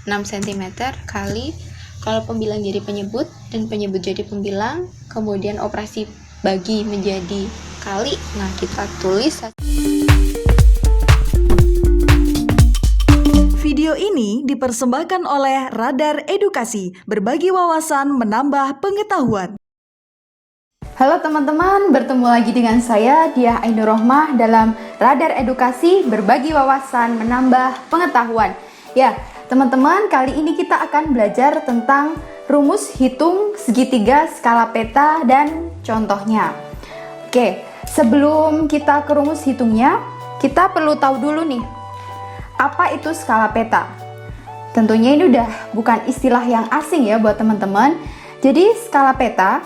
6 cm kali, kalau pembilang jadi penyebut dan penyebut jadi pembilang, kemudian operasi bagi menjadi kali. Nah, kita tulis. Video ini dipersembahkan oleh Radar Edukasi, berbagi wawasan menambah pengetahuan. Halo teman-teman, bertemu lagi dengan saya Diah Ainur Rohmah dalam Radar Edukasi, berbagi wawasan menambah pengetahuan. Ya, teman-teman, kali ini kita akan belajar tentang rumus hitung segitiga skala peta dan contohnya. Oke, sebelum kita ke rumus hitungnya, kita perlu tahu dulu nih, apa itu skala peta? Tentunya ini udah bukan istilah yang asing ya buat teman-teman. Jadi skala peta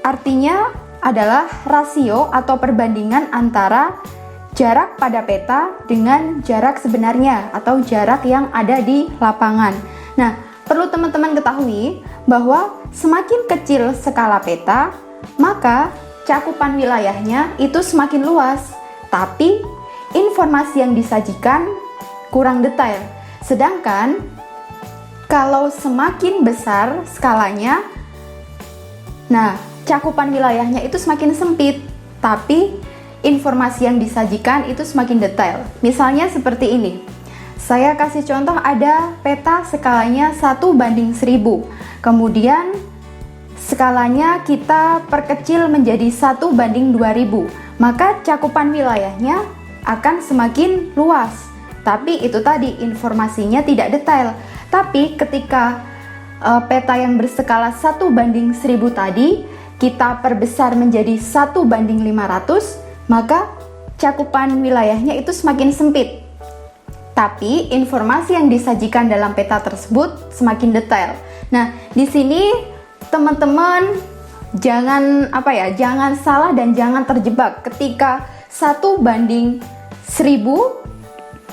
artinya adalah rasio atau perbandingan antara jarak pada peta dengan jarak sebenarnya atau jarak yang ada di lapangan. Nah, perlu teman-teman ketahui bahwa semakin kecil skala peta, maka cakupan wilayahnya itu semakin luas, tapi informasi yang disajikan kurang detail. Sedangkan kalau semakin besar skalanya, nah, cakupan wilayahnya itu semakin sempit, tapi informasi yang disajikan itu semakin detail. Misalnya seperti ini. Saya kasih contoh, ada peta skalanya 1:1000. Kemudian skalanya kita perkecil menjadi 1:2000. Maka cakupan wilayahnya akan semakin luas. Tapi itu tadi, informasinya tidak detail. Tapi ketika peta yang berskala 1:1000 tadi kita perbesar menjadi 1:500, maka cakupan wilayahnya itu semakin sempit. Tapi informasi yang disajikan dalam peta tersebut semakin detail. Nah, di sini teman-teman jangan salah dan jangan terjebak ketika 1:1000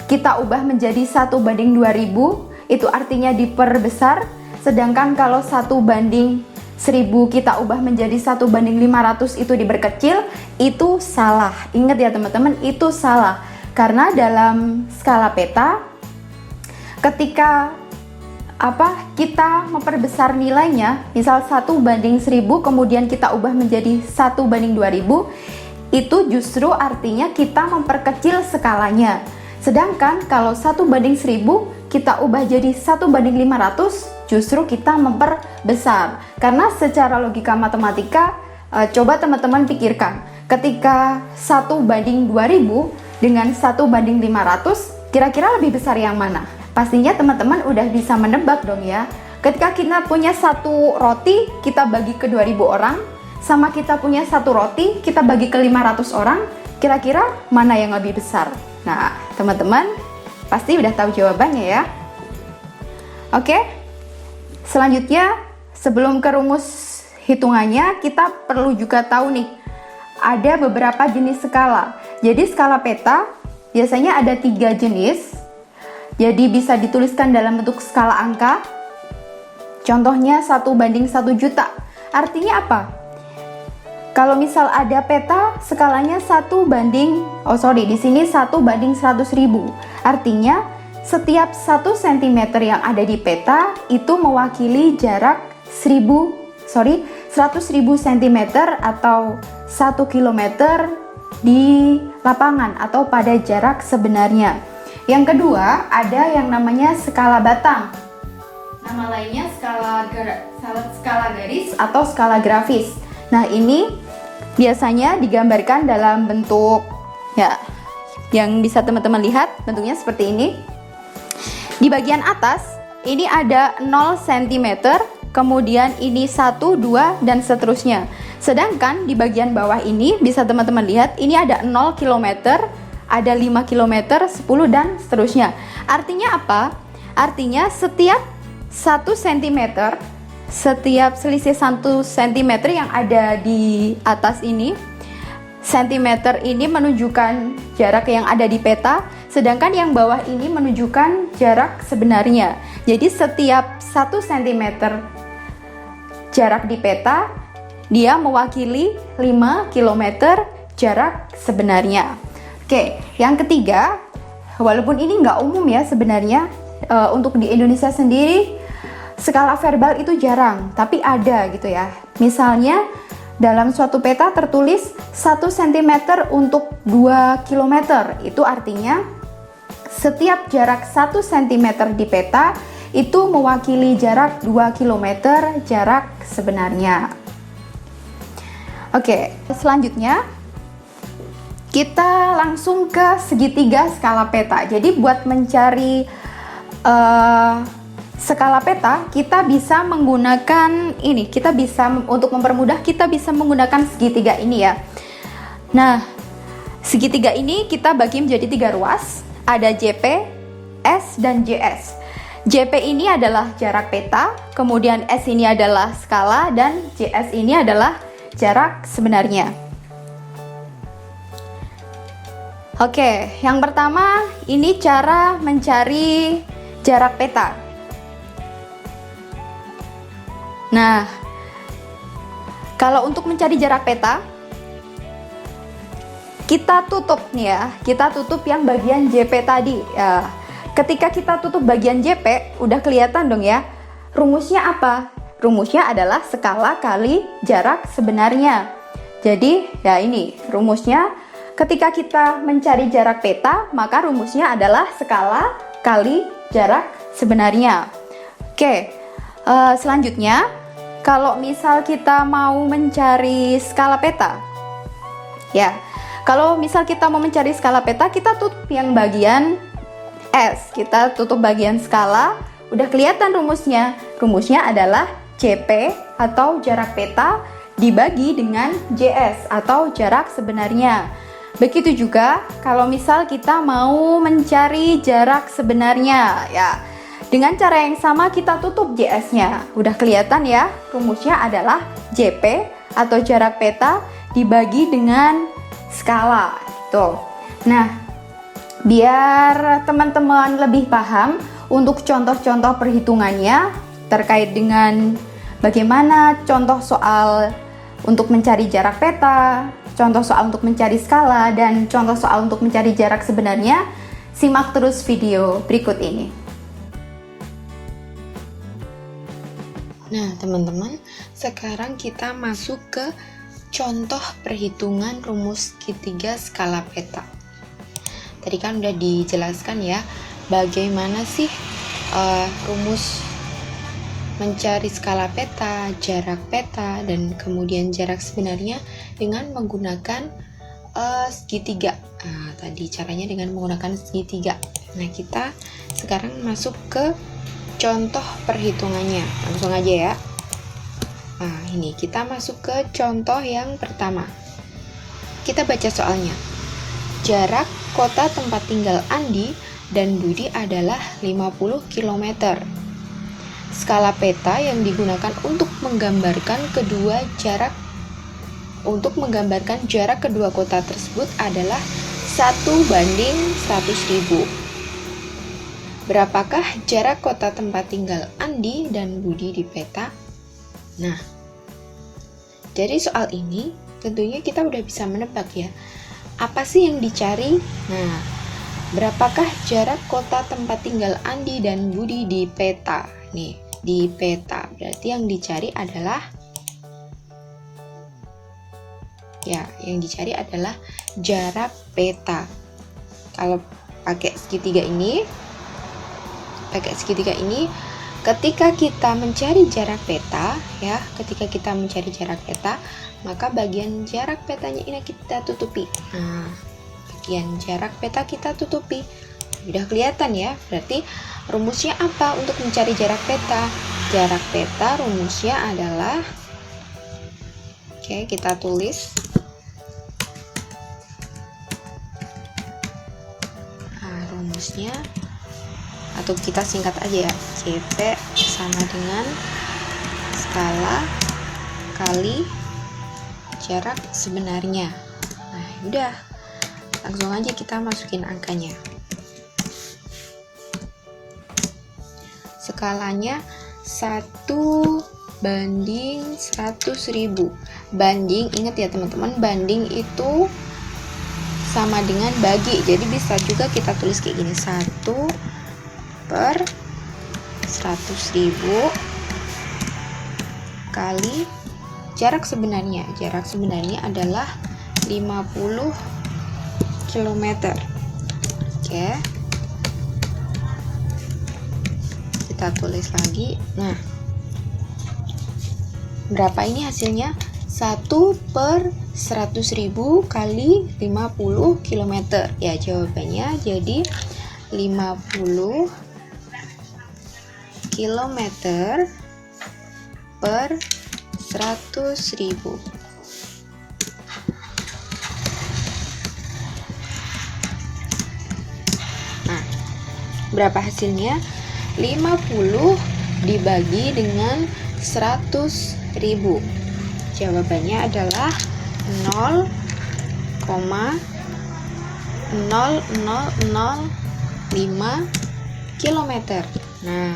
kita ubah menjadi 1:2000, itu artinya diperbesar. Sedangkan kalau 1:1000 kita ubah menjadi 1:500 itu diperkecil, itu salah. Ingat ya teman-teman, itu salah. Karena dalam skala peta, ketika kita memperbesar nilainya, misal 1:1000 kemudian kita ubah menjadi 1:2000, itu justru artinya kita memperkecil skalanya. Sedangkan kalau 1:1000 kita ubah jadi 1:500, justru kita memperbesar. Karena secara logika matematika, coba teman-teman pikirkan, ketika 1:2000 dengan 1:500, kira-kira lebih besar yang mana? Pastinya teman-teman udah bisa menebak dong ya. Ketika kita punya satu roti, kita bagi ke 2000 orang, sama kita punya satu roti, kita bagi ke 500 orang, kira-kira mana yang lebih besar? Nah, teman-teman pasti udah tahu jawabannya ya. Oke, selanjutnya sebelum ke rumus hitungannya, kita perlu juga tahu nih, ada beberapa jenis skala. Jadi skala peta biasanya ada 3 jenis. Jadi bisa dituliskan dalam bentuk skala angka. Contohnya 1:1 juta. Artinya apa? Kalau misal ada peta skalanya di sini 1:100.000. Artinya setiap 1 cm yang ada di peta itu mewakili jarak 100.000 cm atau 1 km di lapangan atau pada jarak sebenarnya. Yang kedua, ada yang namanya skala batang. Nama lainnya skala garis atau skala grafis. Nah, ini biasanya digambarkan dalam bentuk yang bisa teman-teman lihat, bentuknya seperti ini. Di bagian atas ini ada 0 cm, kemudian ini 1, 2 dan seterusnya. Sedangkan di bagian bawah ini bisa teman-teman lihat, ini ada 0 km, ada 5 km, 10 dan seterusnya. Artinya apa? Artinya setiap 1 cm, setiap selisih 1 cm yang ada di atas ini, cm ini menunjukkan jarak yang ada di peta, sedangkan yang bawah ini menunjukkan jarak sebenarnya. Jadi setiap 1 cm jarak di peta, dia mewakili 5 km jarak sebenarnya. Oke, yang ketiga, walaupun ini nggak umum ya sebenarnya, untuk di Indonesia sendiri skala verbal itu jarang, tapi ada gitu ya. Misalnya dalam suatu peta tertulis 1 cm untuk 2 km. Itu artinya setiap jarak 1 cm di peta itu mewakili jarak 2 km jarak sebenarnya. Oke, selanjutnya kita langsung ke segitiga skala peta. Jadi buat mencari skala peta, kita bisa menggunakan ini. Untuk mempermudah, kita bisa menggunakan segitiga ini ya. Nah, segitiga ini kita bagi menjadi 3 ruas. Ada JP, S, dan JS. JP ini adalah jarak peta, kemudian S ini adalah skala, dan JS ini adalah jarak sebenarnya. Oke, yang pertama ini cara mencari jarak peta. Nah, kalau untuk mencari jarak peta, kita tutup nih ya, kita tutup yang bagian JP tadi. Ya, ketika kita tutup bagian JP, udah kelihatan dong ya, rumusnya apa? Rumusnya adalah skala kali jarak sebenarnya. Jadi, ya ini rumusnya. Ketika kita mencari jarak peta, maka rumusnya adalah skala kali jarak sebenarnya. Oke, selanjutnya, kalau misal kita mau mencari skala peta, ya, kalau misal kita mau mencari skala peta, kita tutup yang bagian S, kita tutup bagian skala, udah kelihatan rumusnya. Rumusnya adalah JP atau jarak peta dibagi dengan JS atau jarak sebenarnya. Begitu juga kalau misal kita mau mencari jarak sebenarnya, ya. Dengan cara yang sama kita tutup JS-nya. Udah kelihatan ya, rumusnya adalah JP atau jarak peta dibagi dengan skala. Tuh. Nah, biar teman-teman lebih paham untuk contoh-contoh perhitungannya terkait dengan bagaimana contoh soal untuk mencari jarak peta, contoh soal untuk mencari skala, dan contoh soal untuk mencari jarak sebenarnya, simak terus video berikut ini. Nah, teman-teman, sekarang kita masuk ke contoh perhitungan rumus segitiga skala peta. Tadi kan udah dijelaskan ya, bagaimana sih rumus mencari skala peta, jarak peta, dan kemudian jarak sebenarnya dengan menggunakan segitiga. Nah, tadi caranya dengan menggunakan segitiga. Nah, kita sekarang masuk ke contoh perhitungannya. Langsung aja ya. Nah, ini kita masuk ke contoh yang pertama. Kita baca soalnya. Jarak kota tempat tinggal Andi dan Budi adalah 50 km. Skala peta yang digunakan untuk menggambarkan jarak kedua kota tersebut adalah 1:100.000. Berapakah jarak kota tempat tinggal Andi dan Budi di peta? Nah, dari soal ini tentunya kita udah bisa menebak ya, apa sih yang dicari? Nah, berapakah jarak kota tempat tinggal Andi dan Budi di peta? Nih, di peta. Berarti yang dicari adalah jarak peta. Kalau pakai segitiga ini, ketika kita mencari jarak peta, maka bagian jarak petanya ini kita tutupi. Nah, bagian jarak peta kita tutupi. Udah kelihatan ya, berarti rumusnya apa untuk mencari jarak peta? Jarak peta rumusnya adalah, kita tulis. Nah, rumusnya, atau kita singkat aja ya, JP sama dengan skala kali jarak sebenarnya. Nah, udah, langsung aja kita masukin angkanya. Skalanya 1:100.000. Banding, ingat ya teman-teman, banding itu sama dengan bagi. Jadi bisa juga kita tulis kayak gini, 1/100.000 100.000 kali jarak sebenarnya. Jarak sebenarnya adalah 50 km. Oke. Kita tulis lagi. Nah, berapa ini hasilnya? 1/100.000 kali 50 km. Ya, jawabannya jadi 50 km per 100.000. Nah, berapa hasilnya? 50 dibagi dengan 100.000. Jawabannya adalah 0,00005 km. Nah,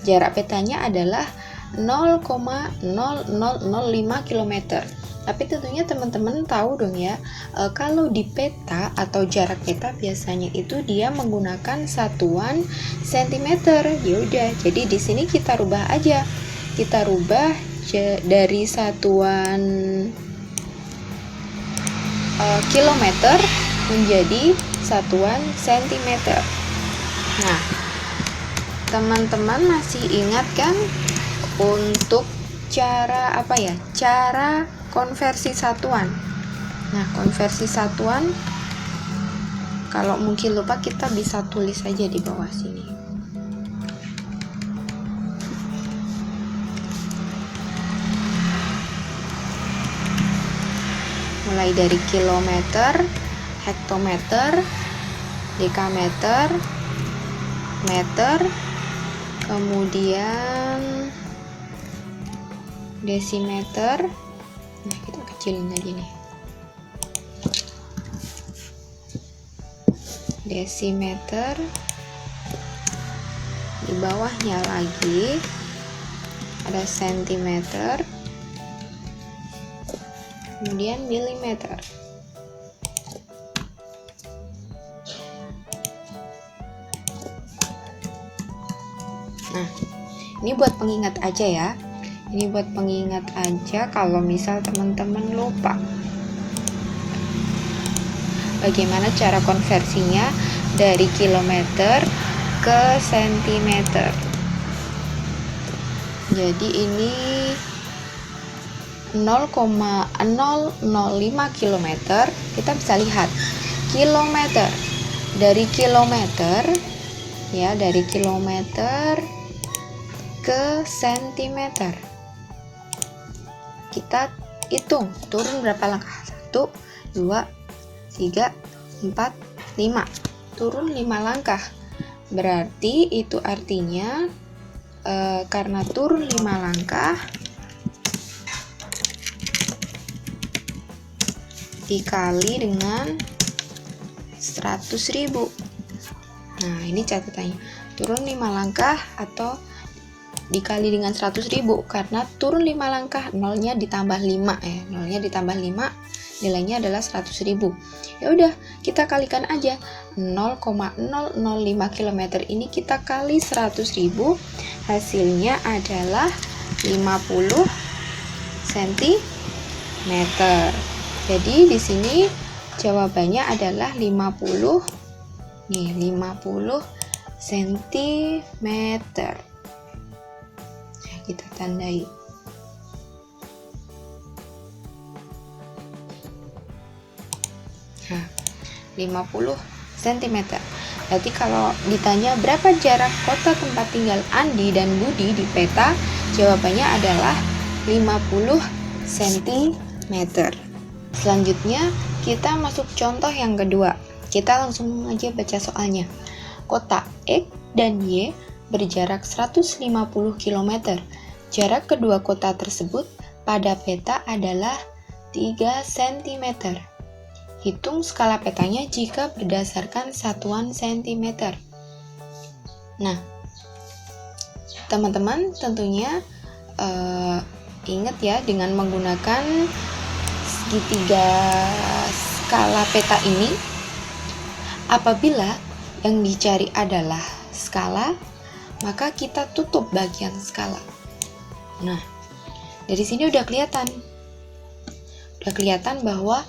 jarak petanya adalah 0,0005 km. Tapi tentunya teman-teman tahu dong ya, kalau di peta atau jarak peta biasanya itu dia menggunakan satuan cm. Ya udah, jadi di sini kita rubah aja. Kita rubah dari satuan kilometer menjadi satuan cm. Nah, teman-teman masih ingat kan untuk cara apa ya? Cara konversi satuan. Nah, konversi satuan kalau mungkin lupa kita bisa tulis aja di bawah sini. Mulai dari kilometer, hektometer, dekameter, meter, kemudian desimeter. Nah, kita kecilin aja nih. Desimeter. Di bawahnya lagi ada sentimeter. Kemudian milimeter. Nah, ini buat pengingat aja ya. Ini buat pengingat aja kalau misal teman-teman lupa. Bagaimana cara konversinya dari kilometer ke sentimeter. Jadi ini 0,005 km. Kita bisa lihat kilometer. Dari kilometer ya, dari kilometer ke sentimeter. Kita hitung turun berapa langkah. 1, 2, 3, 4, 5. Turun 5 langkah. Berarti itu artinya karena turun 5 langkah dikali dengan 100.000. Nah, ini catatannya. Turun 5 langkah atau dikali dengan 100.000, karena turun 5 langkah, nolnya ditambah 5 ya. Nolnya ditambah 5, nilainya adalah 100.000. Ya udah, kita kalikan aja. 0,005 km ini kita kali 100.000, hasilnya adalah 50 cm. Jadi di sini jawabannya adalah 50 cm. Nah, kita tandai. Nah, 50 cm. Berarti kalau ditanya berapa jarak kota tempat tinggal Andi dan Budi di peta, jawabannya adalah 50 cm. Selanjutnya kita masuk contoh yang kedua. Kita langsung aja baca soalnya. Kota X dan Y berjarak 150 km. Jarak kedua kota tersebut pada peta adalah 3 cm. Hitung skala petanya jika berdasarkan satuan cm. Nah, teman-teman tentunya ingat ya, dengan menggunakan segitiga skala peta ini, apabila yang dicari adalah skala, maka kita tutup bagian skala. Nah, dari sini udah kelihatan bahwa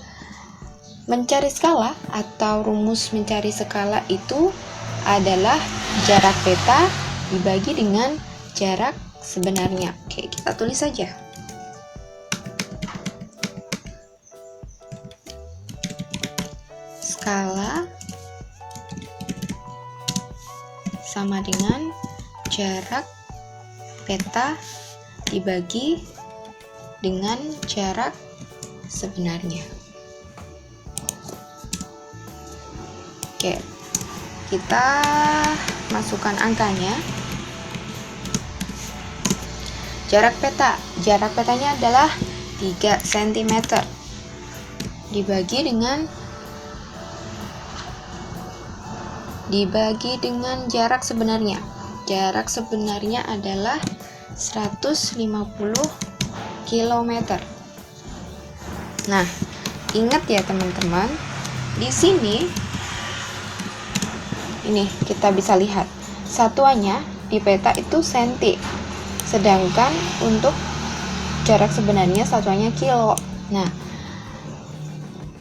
mencari skala atau rumus mencari skala itu adalah jarak peta dibagi dengan jarak sebenarnya. Oke, kita tulis saja. Skala sama dengan jarak peta dibagi dengan jarak sebenarnya. Oke, kita masukkan angkanya. Jarak petanya adalah 3 cm dibagi dengan jarak sebenarnya. Jarak sebenarnya adalah 150 km. Nah, ingat ya teman-teman, di sini ini kita bisa lihat satuannya di peta itu senti, sedangkan untuk jarak sebenarnya satuannya kilo. Nah,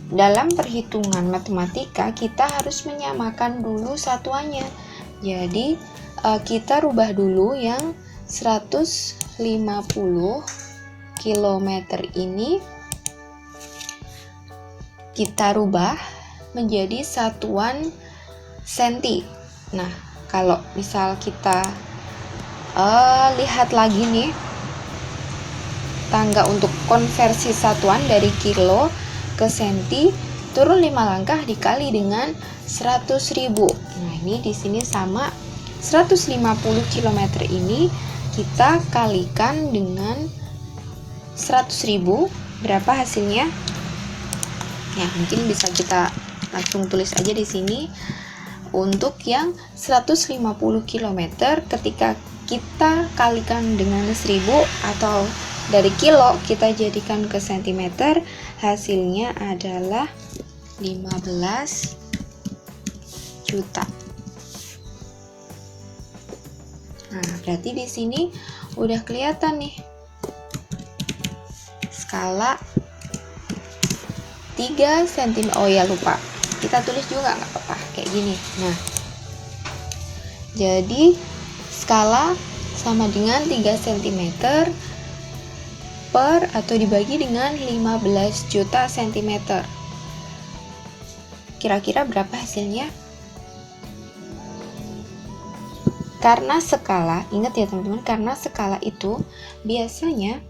dalam perhitungan matematika kita harus menyamakan dulu satuannya. Jadi kita rubah dulu yang 150 km ini, kita rubah menjadi satuan senti. Nah, kalau misal kita lihat lagi nih, tangga untuk konversi satuan dari kilo ke senti, turun 5 langkah dikali dengan 100.000. Nah, ini di sini sama 150 km ini kita kalikan dengan 100.000, berapa hasilnya? Ya, mungkin bisa kita langsung tulis aja di sini. Untuk yang 150 km ketika kita kalikan dengan 1000 atau dari kilo kita jadikan ke sentimeter, hasilnya adalah 15 juta. Nah, berarti di sini udah kelihatan nih skala 3 cm. Oh ya, lupa, kita tulis juga nggak apa-apa kayak gini. Nah, jadi skala sama dengan 3 cm per atau dibagi dengan 15 juta cm. Kira-kira berapa hasilnya? Karena skala, ingat ya teman-teman, karena skala itu biasanya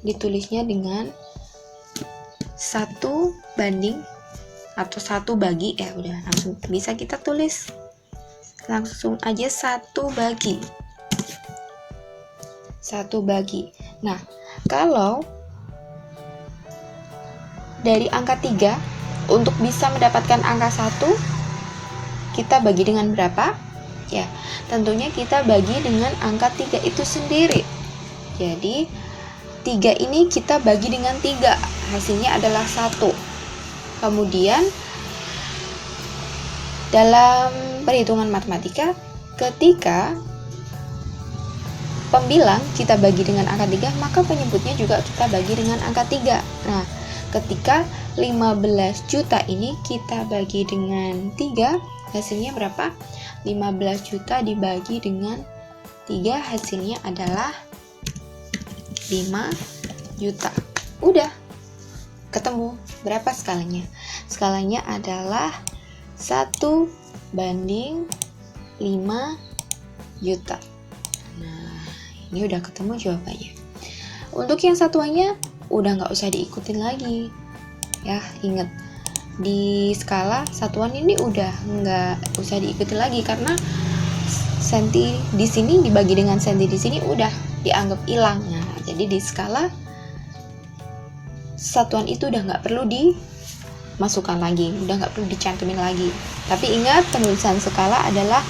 ditulisnya dengan 1 banding atau 1 bagi, udah langsung bisa kita tulis langsung aja 1 bagi. Nah, kalau dari angka 3 untuk bisa mendapatkan angka 1 kita bagi dengan berapa? Ya, tentunya kita bagi dengan angka 3 itu sendiri. Jadi 3 ini kita bagi dengan 3, hasilnya adalah 1. Kemudian dalam perhitungan matematika, ketika pembilang kita bagi dengan angka 3, maka penyebutnya juga kita bagi dengan angka 3. Nah, ketika 15 juta ini kita bagi dengan 3, hasilnya berapa? 15 juta dibagi dengan 3, hasilnya adalah 5 juta. Udah ketemu berapa skalanya? Skalanya adalah 1 banding 5 juta. Nah, ini udah ketemu jawabannya. Untuk yang satuannya udah nggak usah diikutin lagi. Ya, ingat, di skala satuan ini udah nggak usah diikutin lagi karena senti di sini dibagi dengan senti di sini udah dianggap hilang. Nah, jadi di skala satuan itu udah nggak perlu dimasukkan lagi, udah nggak perlu dicantumin lagi. Tapi ingat, penulisan skala adalah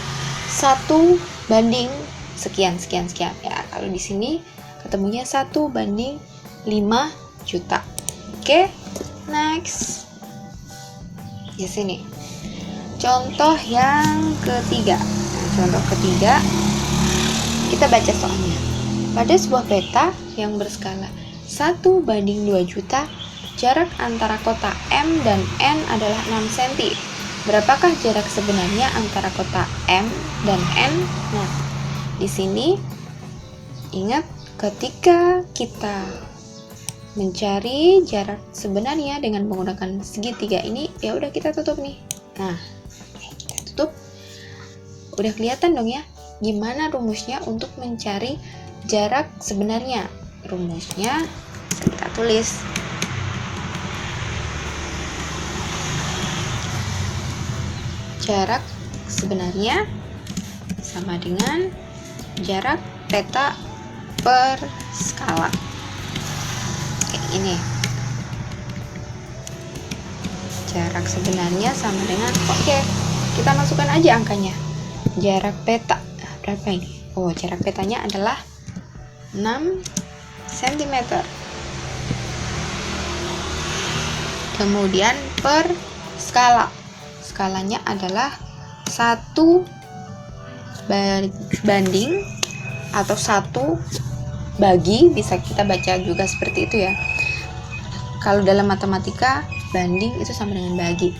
1 banding sekian. Ya, kalau di sini ketemunya 1 banding 5 juta. Oke, next. Di sini contoh yang ketiga. Contoh ketiga, kita baca soalnya. Pada sebuah peta yang berskala 1:2 juta, jarak antara kota M dan N adalah 6 cm. Berapakah jarak sebenarnya antara kota M dan N? Nah, di sini ingat ketika kita mencari jarak sebenarnya dengan menggunakan segitiga ini, ya udah kita tutup nih. Nah, kita tutup. Udah kelihatan dong ya gimana rumusnya untuk mencari jarak sebenarnya. Rumusnya kita tulis. Jarak sebenarnya sama dengan jarak peta per skala. Kayak ini. Jarak sebenarnya sama dengan, oke, kita masukkan aja angkanya. Jarak peta berapa ini? Oh, jarak petanya adalah 6 cm. Kemudian per skala. Skalanya adalah 1 banding atau 1 bagi, bisa kita baca juga seperti itu ya. Kalau dalam matematika, banding itu sama dengan bagi.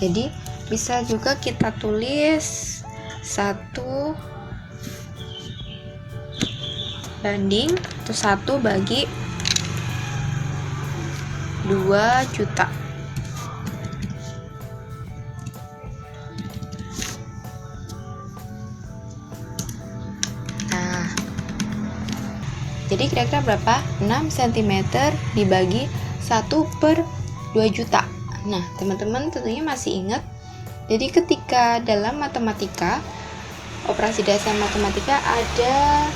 Jadi bisa juga kita tulis 1 banding atau 1 bagi 2 juta. Nah, jadi kira-kira berapa? 6 cm dibagi 1/2 juta. Nah, teman-teman tentunya masih ingat. Jadi ketika dalam matematika, operasi dasar matematika ada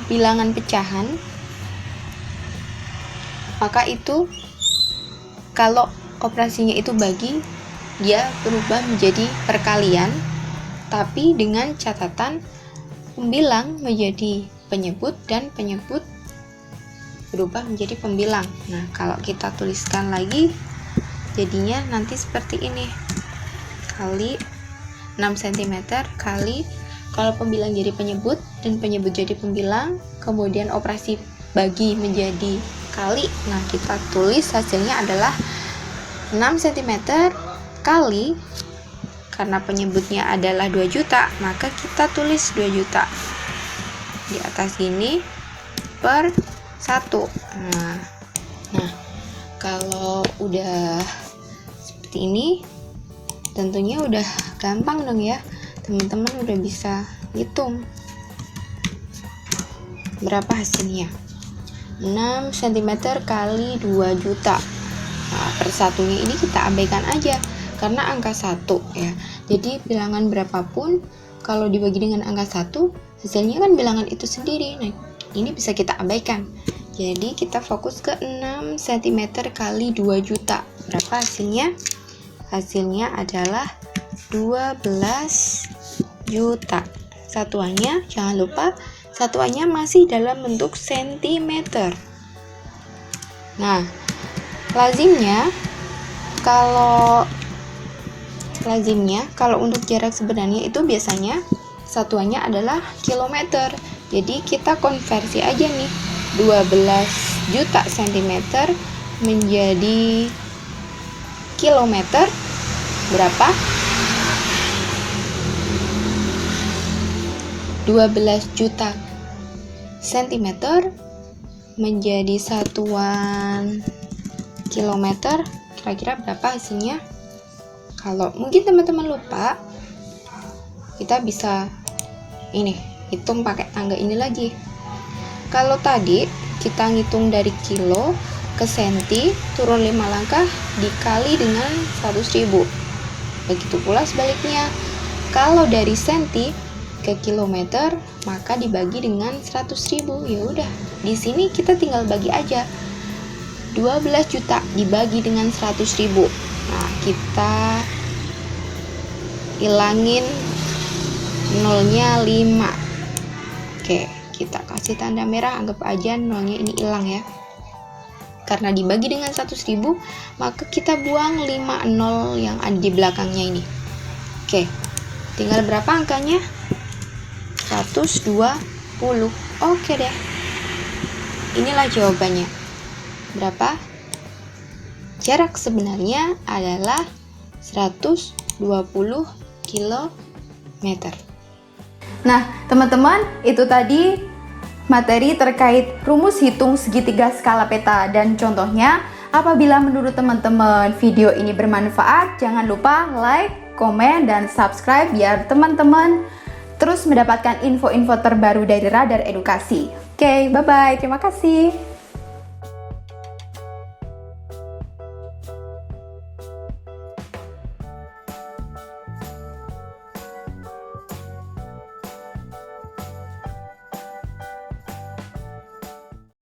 bilangan pecahan, maka itu kalau operasinya itu bagi, dia berubah menjadi perkalian, tapi dengan catatan pembilang menjadi penyebut dan penyebut berubah menjadi pembilang. Nah, kalau kita tuliskan lagi, jadinya nanti seperti ini. Kali 6 cm kali, kalau pembilang jadi penyebut dan penyebut jadi pembilang, kemudian operasi bagi menjadi kali. Nah, kita tulis hasilnya adalah 6 cm kali, karena penyebutnya adalah 2 juta, maka kita tulis 2 juta di atas ini per 1. Nah, kalau udah seperti ini, tentunya udah gampang dong ya. Teman-teman udah bisa hitung berapa hasilnya. 6 cm kali 2 juta. Nah, per satunya ini kita abaikan aja karena angka 1 ya. Jadi bilangan berapapun kalau dibagi dengan angka 1, hasilnya kan bilangan itu sendiri. Nah, ini bisa kita abaikan. Jadi kita fokus ke 6 cm kali 2 juta. Berapa hasilnya? Hasilnya adalah 12 juta. Satuannya, jangan lupa, satuannya masih dalam bentuk sentimeter. Nah, lazimnya kalau untuk jarak sebenarnya itu biasanya satuannya adalah kilometer. Jadi kita konversi aja nih, 12 juta centimeter menjadi kilometer berapa? 12 juta centimeter menjadi satuan kilometer, kira-kira berapa hasilnya? Kalau mungkin teman-teman lupa, kita bisa ini hitung pakai tangga ini lagi. Kalau tadi kita ngitung dari kilo ke senti, turun 5 langkah dikali dengan 100.000. Begitu pula sebaliknya. Kalau dari senti ke kilometer, maka dibagi dengan 100.000. Ya udah, di sini kita tinggal bagi aja. 12 juta dibagi dengan 100.000. Nah, kita hilangin nolnya 5. Oke, kita kasih tanda merah, anggap aja nolnya ini hilang ya. Karena dibagi dengan 100.000, maka kita buang 5 nol yang ada di belakangnya ini. Oke, tinggal berapa angkanya? 120. Oke deh. Inilah jawabannya. Berapa? Jarak sebenarnya adalah 120 km. Nah, teman-teman, itu tadi materi terkait rumus hitung segitiga skala peta dan contohnya. Apabila menurut teman-teman video ini bermanfaat, jangan lupa like, komen, dan subscribe biar teman-teman terus mendapatkan info-info terbaru dari Radar Edukasi. Oke, bye-bye. Terima kasih.